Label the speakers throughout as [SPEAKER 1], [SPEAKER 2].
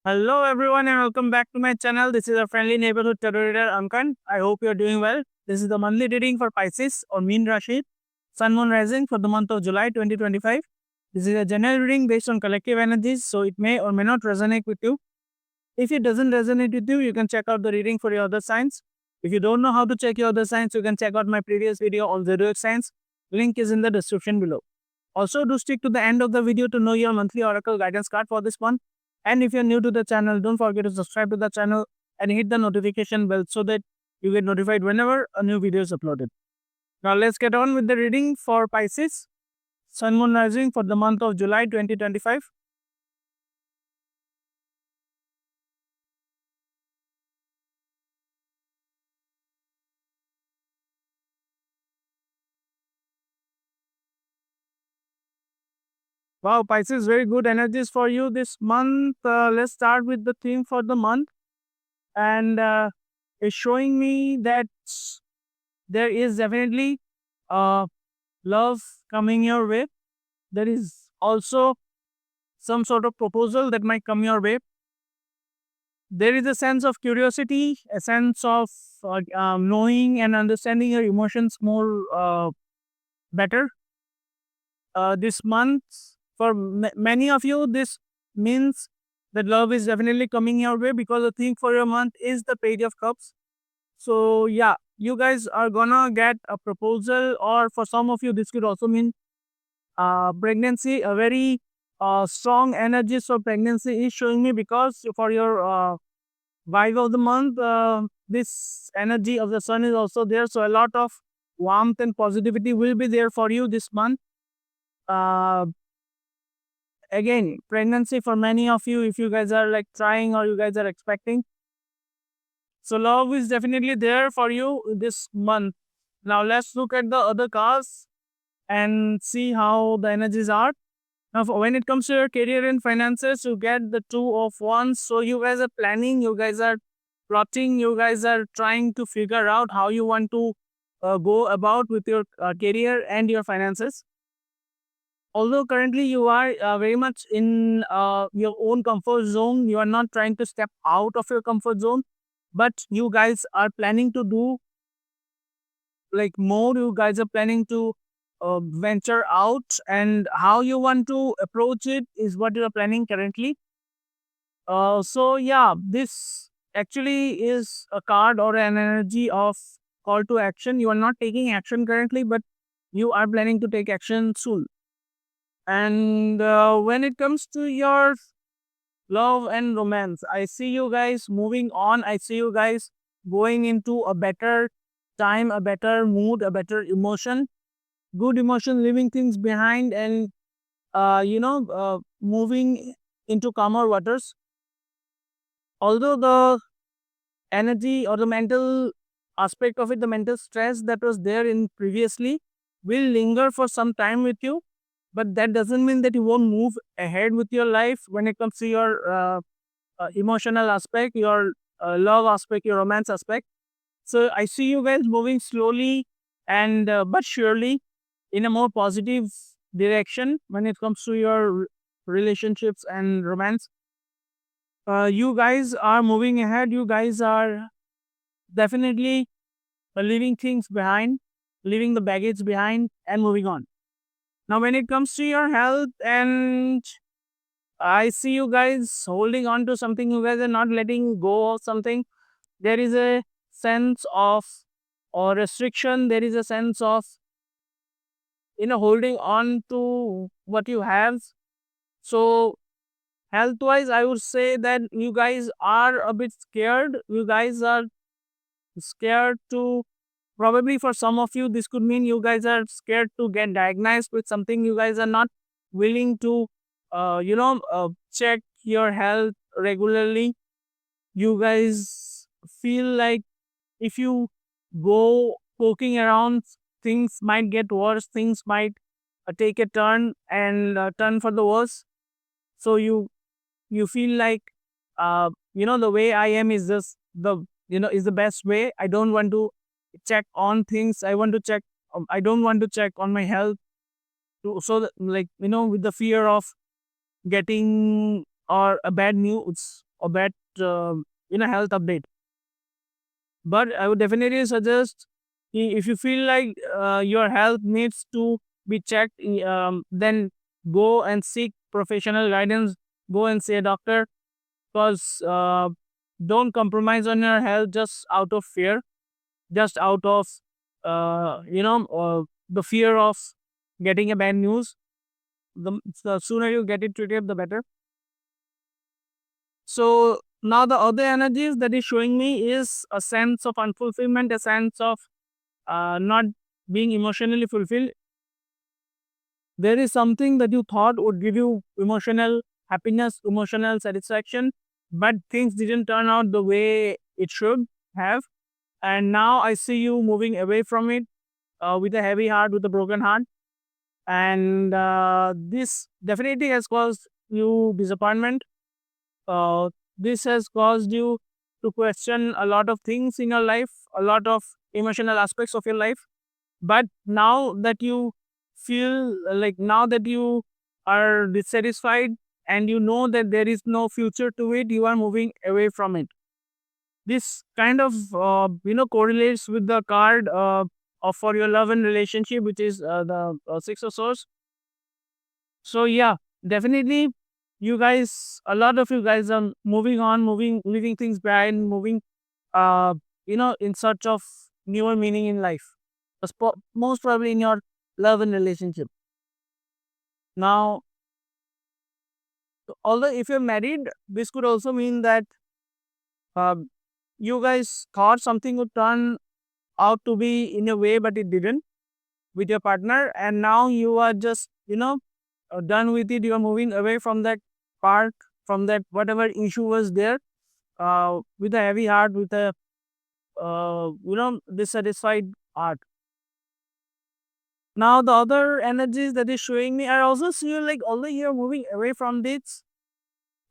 [SPEAKER 1] Hello everyone and welcome back to my channel. This is a friendly neighborhood tarot reader Ankan. I hope you are doing well. This is the monthly reading for Pisces or Mean Rashi, Sun Moon Rising for the month of July 2025. This is a general reading based on collective energies, so it may or may not resonate with you. If it doesn't resonate with you, you can check out the reading for your other signs. If you don't know how to check your other signs, you can check out my previous video on zodiac signs. Link is in the description below. Also, do stick to the end of the video to know your monthly oracle guidance card for this month. And if you're new to the channel, don't forget to subscribe to the channel and hit the notification bell so that you get notified whenever a new video is uploaded. Now, let's get on with the reading for Pisces, Sun Moon Rising for the month of July 2025. Wow, Pisces, very good energies for you this month. Let's start with the theme for the month. And it's showing me that there is definitely love coming your way. There is also some sort of proposal that might come your way. There is a sense of curiosity, a sense of knowing and understanding your emotions more better. This month, for many of you, this means that love is definitely coming your way because the theme for your month is the Page of Cups. So, yeah, you guys are gonna get a proposal, or for some of you, this could also mean pregnancy. A very strong energies for pregnancy is showing me because for your vibe of the month, this energy of the sun is also there. So, a lot of warmth and positivity will be there for you this month. Uh, Again, pregnancy for many of you, if you guys are like trying or you guys are expecting. So, love is definitely there for you this month. Now, let's look at the other cards and see how the energies are. Now, when it comes to your career and finances, you get the Two of Wands. So, you guys are planning, you guys are plotting, you guys are trying to figure out how you want to go about with your career and your finances. Although currently you are very much in your own comfort zone, you are not trying to step out of your comfort zone, but you guys are planning to do like more. You guys are planning to venture out, and how you want to approach it is what you are planning currently. So yeah, this actually is a card or an energy of call to action. You are not taking action currently, but you are planning to take action soon. And when it comes to your love and romance, I see you guys moving on. I see you guys going into a better time, a better mood, a better emotion, good emotion, leaving things behind, and moving into calmer waters. Although the energy or the mental aspect of it, the mental stress that was there in previously will linger for some time with you, but that doesn't mean that you won't move ahead with your life when it comes to your emotional aspect, your love aspect, your romance aspect. So I see you guys moving slowly and but surely in a more positive direction when it comes to your relationships and romance. You guys are moving ahead. You guys are definitely leaving things behind, leaving the baggage behind, and moving on. Now, when it comes to your health, and I see you guys holding on to something, you guys are not letting go of something. There is a sense of or restriction. There is a sense of holding on to what you have. So health wise, I would say that you guys are a bit scared. You guys are scared to, probably for some of you, this could mean you guys are scared to get diagnosed with something. You guys are not willing to, check your health regularly. You guys feel like if you go poking around, things might get worse. Things might take a turn and turn for the worse. So you feel like the way I am is just the is the best way. I don't want to check on things. I want to check. I don't want to check on my health. So that, like with the fear of getting or a bad news a bad health update. But I would definitely suggest, if you feel like your health needs to be checked, then go and seek professional guidance. Go and see a doctor, because don't compromise on your health just out of fear, just out of the fear of getting a bad news. The sooner you get it treated, the better. So now the other energies that is showing me is a sense of unfulfillment, a sense of not being emotionally fulfilled. There is something that you thought would give you emotional happiness, emotional satisfaction, but things didn't turn out the way it should have. And now I see you moving away from it, with a heavy heart, with a broken heart. And this definitely has caused you disappointment. This has caused you to question a lot of things in your life, a lot of emotional aspects of your life. But now that you feel like, now that you are dissatisfied and you know that there is no future to it, you are moving away from it. This kind of correlates with the card of for your love and relationship, which is the Six of Swords. So yeah, definitely, you guys, a lot of you guys are moving on, moving, leaving things behind, moving, in search of newer meaning in life. Most probably in your love and relationship. Now, although if you're married, this could also mean that uh, you guys thought something would turn out to be in a way, but it didn't with your partner, and now you are just done with it. You are moving away from that part, from that whatever issue was there, with a heavy heart, with a dissatisfied heart. Now the other energies that is showing me, I also see you like, although you are moving away from this,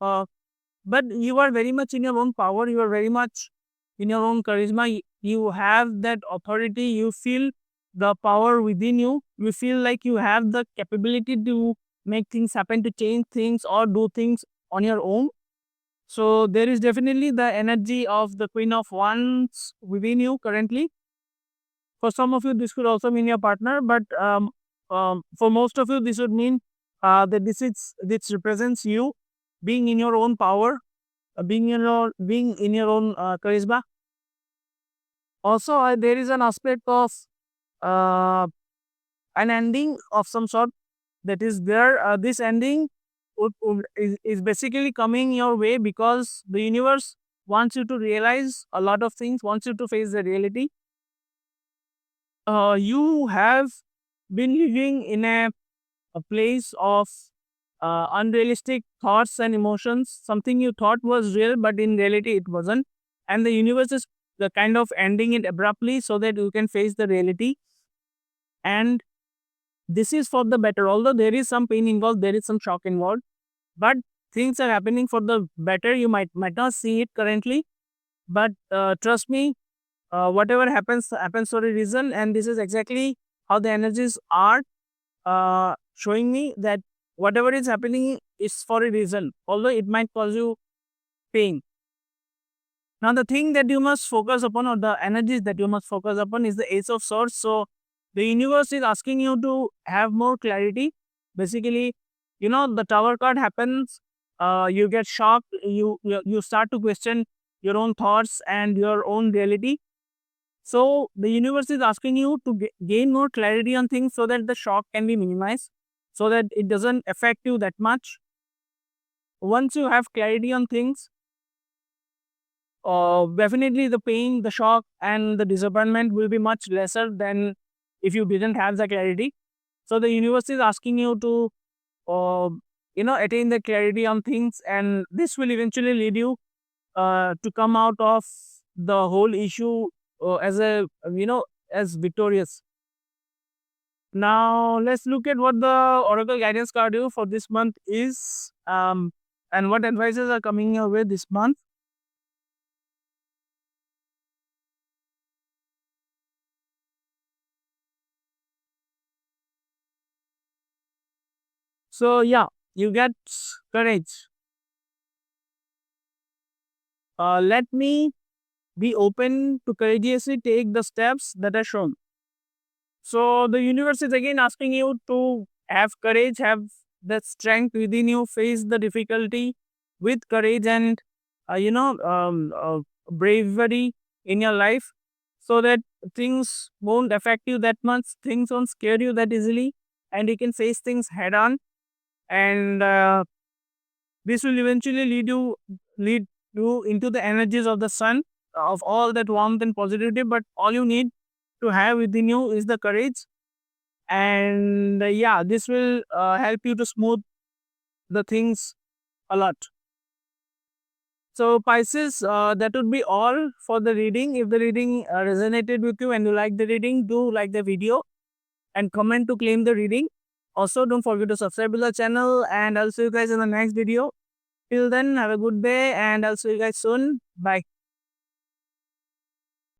[SPEAKER 1] uh, but you are very much in your own power. You are very much in your own charisma. You have that authority. You feel the power within you. You feel like you have the capability to make things happen, to change things or do things on your own. So there is definitely the energy of the Queen of Wands within you currently. For some of you, this could also mean your partner, but for most of you, this would mean that this represents you being in your own power, being in your own charisma. Also, there is an aspect of uh, an ending of some sort that is there. This ending is basically coming your way because the universe wants you to realize a lot of things, wants you to face the reality. You have been living in a place of unrealistic thoughts and emotions, something you thought was real, but in reality it wasn't. And the universe is the kind of ending it abruptly so that you can face the reality. And this is for the better. Although there is some pain involved, there is some shock involved, but things are happening for the better. You might not see it currently, but trust me, whatever happens for a reason. And this is exactly how the energies are showing me, that whatever is happening is for a reason, although it might cause you pain. Now, the thing that you must focus upon, or the energies that you must focus upon, is the Ace of Swords. So, the universe is asking you to have more clarity. Basically, the Tower card happens. You get shocked. You start to question your own thoughts and your own reality. So, the universe is asking you to gain more clarity on things so that the shock can be minimized, so that it doesn't affect you that much. Once you have clarity on things, definitely the pain, the shock, and the disappointment will be much lesser than if you didn't have the clarity. So the universe is asking you to, attain the clarity on things, and this will eventually lead you to come out of the whole issue as a as victorious. Now let's look at what the Oracle Guidance card for this month is, and what advices are coming your way this month. So yeah, you get courage. let me be open to courageously take the steps that are shown. So the universe is again asking you to have courage, have that strength within you, face the difficulty with courage and bravery in your life, so that things won't affect you that much, things won't scare you that easily, and you can face things head on. And this will eventually lead you into the energies of the sun, of all that warmth and positivity. But all you need to have within you is the courage. And yeah, this will help you to smooth the things a lot. So Pisces, that would be all for the reading. If the reading resonated with you and you like the reading, do like the video and comment to claim the reading. Also, don't forget to subscribe to the channel, and I'll see you guys in the next video. Till then, have a good day, and I'll see you guys soon. Bye.